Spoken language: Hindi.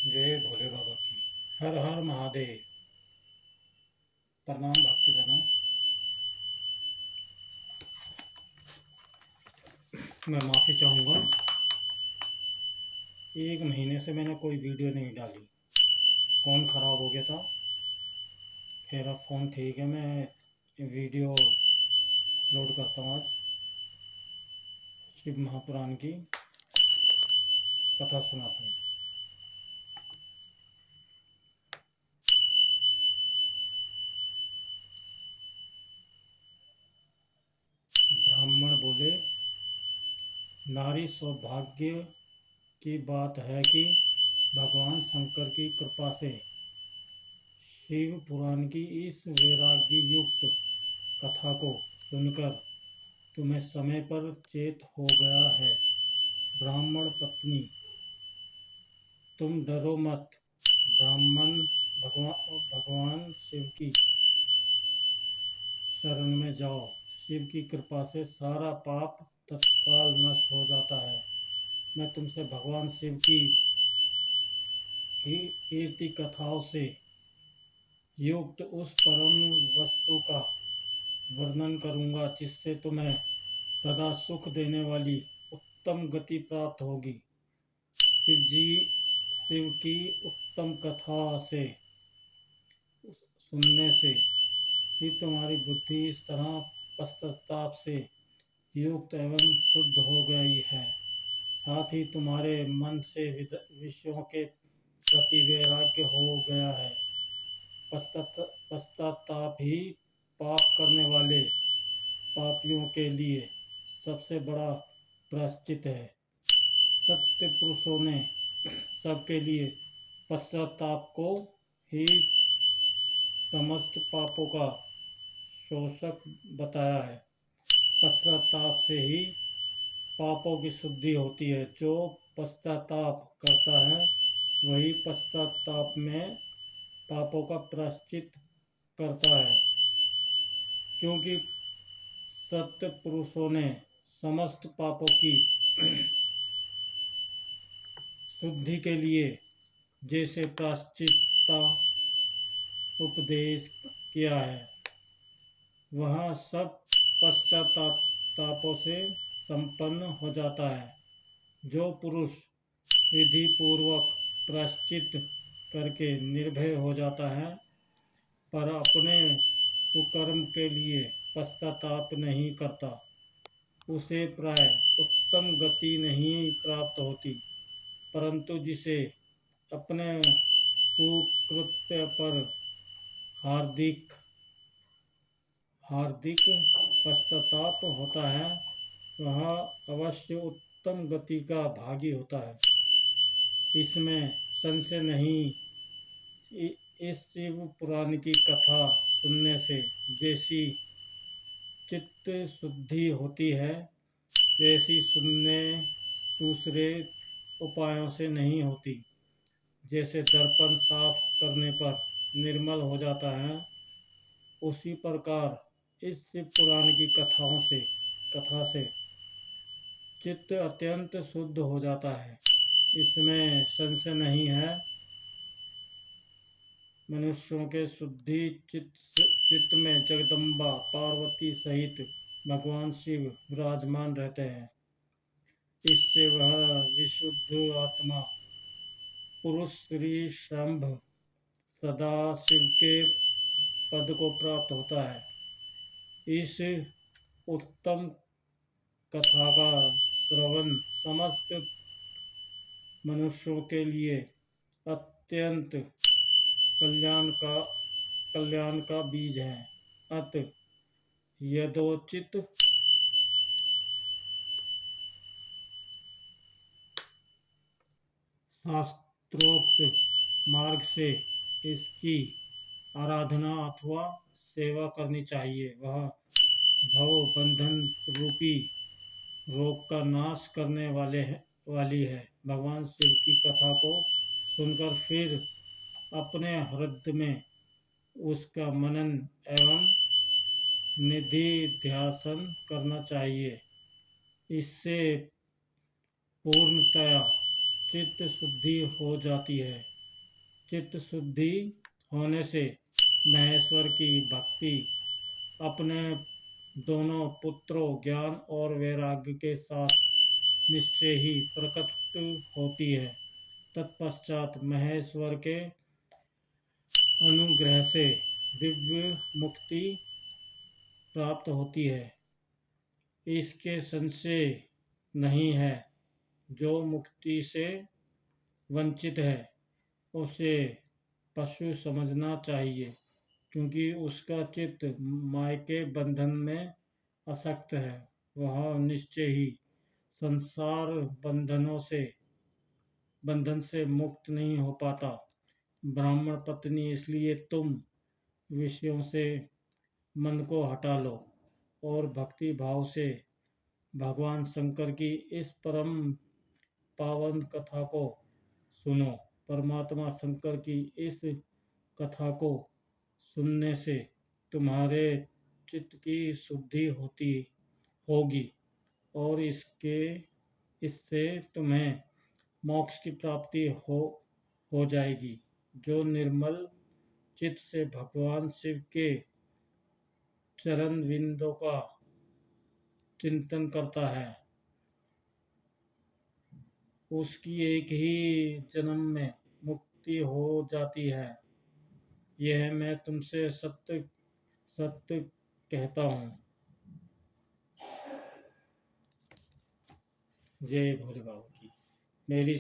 जय भोले बाबा की। हर हर महादेव। प्रणाम भक्तजनों। मैं माफ़ी चाहूँगा, 1 महीने से मैंने कोई वीडियो नहीं डाली। फ़ोन ख़राब हो गया था। खैर अब फ़ोन ठीक है, मैं वीडियो अपलोड करता हूँ। आज शिव महापुराण की कथा सुनाता हूँ। ब्राह्मण बोले, नारी सौभाग्य की बात है कि भगवान शंकर की कृपा से शिव पुराण की इस वैराग्य युक्त कथा को सुनकर तुम्हें समय पर चेत हो गया है। ब्राह्मण पत्नी, तुम डरो मत। ब्राह्मण भगवान शिव की शरण में जाओ। शिव की कृपा से सारा पाप तत्काल नष्ट हो जाता है। मैं तुमसे भगवान शिव की कीर्ति कथाओं से युक्त उस परम वस्तु का वर्णन करूंगा जिससे तुम्हें सदा सुख देने वाली उत्तम गति प्राप्त होगी। शिव की उत्तम कथा से सुनने से ही तुम्हारी बुद्धि इस तरह पश्चाताप से युक्त एवं शुद्ध हो गई है। साथ ही तुम्हारे मन से विषयों के प्रति वैराग्य हो गया है। पश्चाताप ही पाप करने वाले पापियों के लिए सबसे बड़ा प्रायश्चित है। सत्य पुरुषों ने सबके लिए पश्चाताप को ही समस्त पापों का शोषक बताया है। पश्चाताप से ही पापों की शुद्धि होती है। जो पश्चाताप करता है वही पश्चाताप में पापों का प्रायश्चित करता है, क्योंकि सत्य पुरुषों ने समस्त पापों की शुद्धि के लिए जैसे प्रायश्चित उपदेश किया है, वह सब पश्चातापों से संपन्न हो जाता है। जो पुरुष विधि पूर्वक प्रायश्चित करके निर्भय हो जाता है पर अपने कुकर्म के लिए पश्चाताप नहीं करता, उसे प्राय उत्तम गति नहीं प्राप्त होती। परंतु जिसे अपने कुकृत्य पर हार्दिक पश्चाताप होता है, वह अवश्य उत्तम गति का भागी होता है। इसमें संशय नहीं। इस शिव पुराण की कथा सुनने से जैसी चित्त शुद्धि होती है, वैसी सुनने दूसरे उपायों से नहीं होती। जैसे दर्पण साफ करने पर निर्मल हो जाता है, उसी प्रकार इस शिव पुराण की कथा से चित्त अत्यंत शुद्ध हो जाता है। इसमें संशय नहीं है। मनुष्यों के शुद्धि चित्त में जगदम्बा पार्वती सहित भगवान शिव विराजमान रहते हैं। इससे वह विशुद्ध आत्मा पुरुष श्री शंभ सदाशिव के पद को प्राप्त होता है। इस उत्तम कथा का श्रवण समस्त मनुष्यों के लिए अत्यंत कल्याण का बीज है। अत यथोचित शास्त्रोक्त मार्ग से इसकी आराधना अथवा सेवा करनी चाहिए। वह भव बंधन रूपी रोग का नाश करने वाली है। भगवान शिव की कथा को सुनकर फिर अपने हृदय में उसका मनन एवं निधिध्यासन करना चाहिए। इससे पूर्णतया चित्त शुद्धि हो जाती है। चित्त शुद्धि होने से महेश्वर की भक्ति अपने दोनों पुत्रों ज्ञान और वैराग्य के साथ निश्चय ही प्रकट होती है। तत्पश्चात महेश्वर के अनुग्रह से दिव्य मुक्ति प्राप्त होती है। इसके संशय नहीं है। जो मुक्ति से वंचित है उसे पशु समझना चाहिए, क्योंकि उसका चित्त मायके बंधन में आसक्त है। वह निश्चय ही संसार बंधन से मुक्त नहीं हो पाता। ब्राह्मण पत्नी, इसलिए तुम विषयों से मन को हटा लो और भक्ति भाव से भगवान शंकर की इस परम पावन कथा को सुनो। परमात्मा शंकर की इस कथा को सुनने से तुम्हारे चित्त की शुद्धि होती होगी और इससे तुम्हें मोक्ष की प्राप्ति हो जाएगी। जो निर्मल चित्त से भगवान शिव के चरण विंदों का चिंतन करता है, उसकी एक ही जन्म में मुक्ति हो जाती है। यह मैं तुमसे सत्य सत्य कहता हूँ। जय भोले बाबा की। मेरी